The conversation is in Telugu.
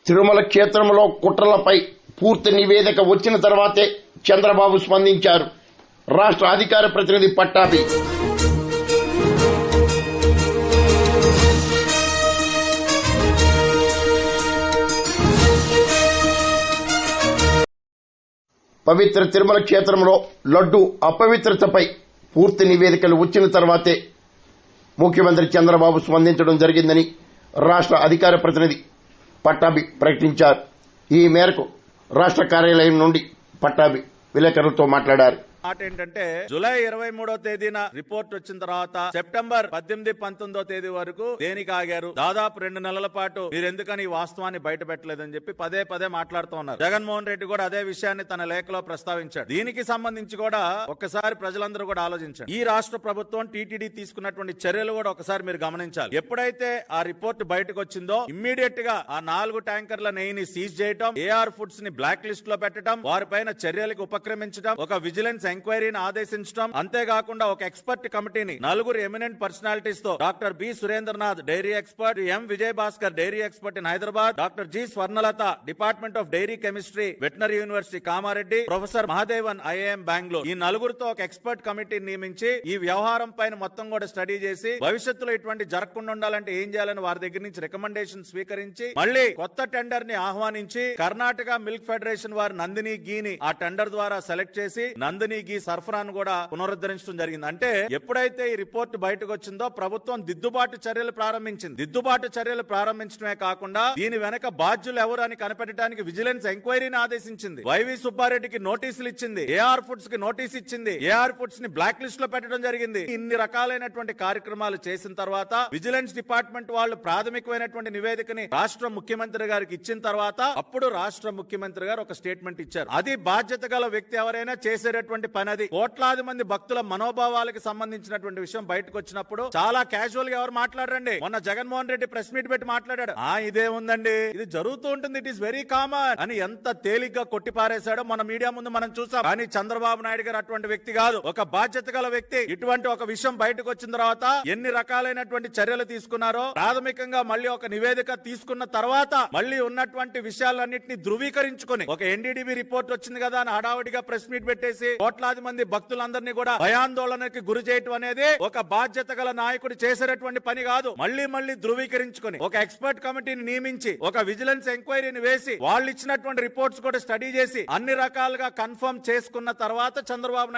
తిరుమల క్షేత్రంలో కుట్రలపై పూర్తి నివేదిక వచ్చిన తర్వాతే చంద్రబాబు స్పందించారు. రాష్ట్ర అధికార ప్రతినిధి పట్టాభి. పవిత్ర తిరుమల క్షేత్రంలో లడ్డు అపవిత్రతపై పూర్తి నివేదికలు వచ్చిన తర్వాతే ముఖ్యమంత్రి చంద్రబాబు స్పందించడం జరిగిందని రాష్ట్ర అధికార ప్రతినిధి పట్టాభి ప్రకటించారు. ఈ మేరకు రాష్ట్ర కార్యాలయం నుండి పట్టాభి విలేకరులతో మాట్లాడారు. మాట ఏంటంటే జూలై 23వ తేదీన రిపోర్ట్ వచ్చిన తర్వాత సెప్టెంబర్ 18, 19వ తేదీ వరకు దేనికి ఆగారు? దాదాపు 2 నెలల పాటు మీరు ఎందుకని ఈ వాస్తవాన్ని బయట పెట్టలేదని చెప్పి పదే మాట్లాడుతూ ఉన్నారు. జగన్మోహన్ రెడ్డి కూడా అదే విషయాన్ని తన లేఖలో ప్రస్తావించాడు. దీనికి సంబంధించి కూడా ఒక్కసారి ప్రజలందరూ కూడా ఆలోచించారు. ఈ రాష్ట్ర ప్రభుత్వం టీటీడీ తీసుకున్నటువంటి చర్యలు కూడా ఒకసారి మీరు గమనించాలి. ఎప్పుడైతే ఆ రిపోర్ట్ బయటకు వచ్చిందో ఇమ్మీడియట్ గా ఆ 4 ట్యాంకర్ల నెయ్యిని సీజ్ చేయడం, ఏఆర్ ఫుడ్స్ ని బ్లాక్ లిస్ట్ లో పెట్టడం, వారిపైన చర్యలకు ఉపక్రమించడం, ఒక విజిలెన్స్ ఎంక్వైరీని ఆదేశించడం, అంతేకాకుండా ఒక ఎక్స్పర్ట్ కమిటీని 4 ఎమినెంట్ పర్సనాలిటీస్ తో doctor B Surendranath dairy expert, M Vijay Bhaskar dairy expert in Hyderabad, doctor G Swarnalatha department of dairy chemistry veterinary university Kamareddy, professor Mahadevan IIM Bengaluru, ఈ 4తో ఒక ఎక్స్పర్ట్ కమిటీని నియమించి ఈ వ్యవహారం పైన మొత్తం కూడా స్టడీ చేసి భవిష్యత్తులో ఇటువంటి జరగకుండా ఉండాలంటే ఏం చేయాలని వారి దగ్గర నుంచి రికమెండేషన్ స్వీకరించి మళ్ళీ కొత్త టెండర్ ని ఆహ్వానించి కర్ణాటక మిల్క్ ఫెడరేషన్ వారి నందిని గీని ఆ టెండర్ ద్వారా సెలెక్ట్ చేసి నందిని గీ సరఫరాను కూడా పునరుద్ధరించడం జరిగింది. అంటే ఎప్పుడైతే ఈ రిపోర్ట్ బయటకు వచ్చిందో ప్రభుత్వం దిద్దుబాటు చర్యలు ప్రారంభించింది. దిద్దుబాటు చర్యలు ప్రారంభించడమే కాకుండా దీని వెనక బాధ్యులు ఎవరు అని కనిపెట్టడానికి విజిలెన్స్ ఎంక్వైరీని ఆదేశించింది. వైవి సుబ్బారెడ్డికి నోటీసులు ఇచ్చింది, ఏఆర్ ఫుడ్స్ కి నోటీస్ ఇచ్చింది, ఏఆర్ ఫుడ్స్ ని బ్లాక్ లిస్ట్ లో పెట్టడం జరిగింది. ఇన్ని రకాలైనటువంటి కార్యక్రమాలు చేసిన తర్వాత విజిలెన్స్ డిపార్ట్మెంట్ వాళ్ళు ప్రాథమికమైనటువంటి నివేదికని రాష్ట్ర ముఖ్యమంత్రి గారికి ఇచ్చిన తర్వాత అప్పుడు రాష్ట్ర ముఖ్యమంత్రి గారు ఒక స్టేట్మెంట్ ఇచ్చారు. అది బాధ్యత గల వ్యక్తి ఎవరైనా చేసేటటువంటి పని. అది కోట్లాది మంది భక్తుల మనోభావాలకు సంబంధించినటువంటి విషయం బయటకు వచ్చినప్పుడు చాలా క్యాజువల్ గా ఎవరు మాట్లాడరండి. మొన్న జగన్మోహన్ రెడ్డి ప్రెస్ మీట్ పెట్టి మాట్లాడాడు. ఇదే ఉందండి, ఇది జరుగుతూ ఉంటుంది, ఇట్ ఈస్ వెరీ కామన్ అని ఎంత తేలిగ్గా కొట్టిపారేశాడో మన మీడియా ముందు మనం చూసాం. కానీ చంద్రబాబు నాయుడు గారు అటువంటి వ్యక్తి కాదు, ఒక బాధ్యత గల వ్యక్తి. ఇటువంటి ఒక విషయం బయటకు వచ్చిన తర్వాత ఎన్ని రకాలైనటువంటి చర్యలు తీసుకున్నారో ప్రాథమికంగా మళ్ళీ ఒక నివేదిక తీసుకున్న తర్వాత మళ్ళీ ఉన్నటువంటి విషయాలన్నింటినీ ధృవీకరించుకొని ఒక ఎన్డీడీబీ రిపోర్ట్ వచ్చింది కదా అని హడావుడిగా ప్రెస్ మీట్ పెట్టేసి కోట్లాది మంది భక్తులందరినీ కూడా భయాందోళనకి గురి చేయటం అనేది ఒక బాధ్యత గల నాయకుడు చేసేటటువంటి పని కాదు. మళ్ళీ ధృవీకరించుకొని ఒక ఎక్స్పర్ట్ కమిటీని నియమించి ఒక విజిలెన్స్ ఎంక్వైరీని వేసి వాళ్ళు ఇచ్చినటువంటి రిపోర్ట్స్ కూడా స్టడీ చేసి అన్ని రకాలుగా కన్ఫర్మ్ చేసుకున్న తర్వాత చంద్రబాబు నాయుడు